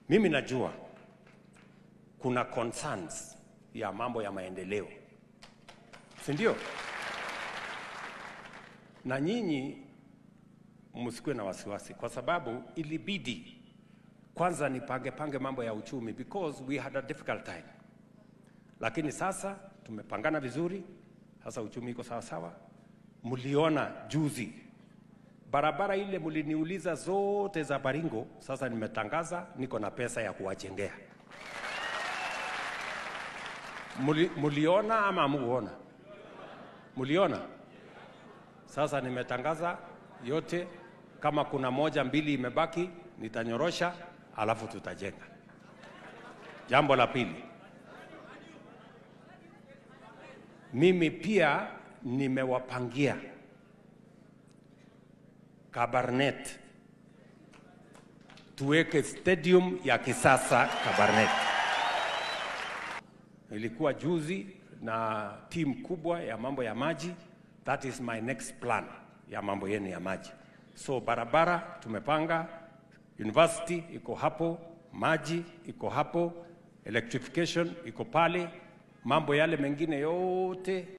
Mimi najua kuna concerns ya mambo ya maendeleo, si ndio? Na nyinyi msikuwe na wasiwasi, kwa sababu ilibidi kwanza nipange mambo ya uchumi because we had a difficult time. Lakini sasa tumepangana vizuri, sasa uchumi iko sawa sawa. Mliona juzi barabara ile mliniuliza zote za Baringo, sasa nimetangaza niko na pesa ya kuwajengea. Muliona ama muona? Muliona? Sasa nimetangaza yote, kama kuna moja mbili imebaki nitanyorosha, alafu tutajenga. Jambo la pili, mimi pia nimewapangia Kabarnet tuweke stadium ya kisasa Kabarnet. Nilikuwa juzi na team kubwa ya mambo ya maji. That is my next plan ya mambo yenu ya maji. So barabara tumepanga, university iko hapo, maji iko hapo, electrification iko pale, mambo yale mengine yote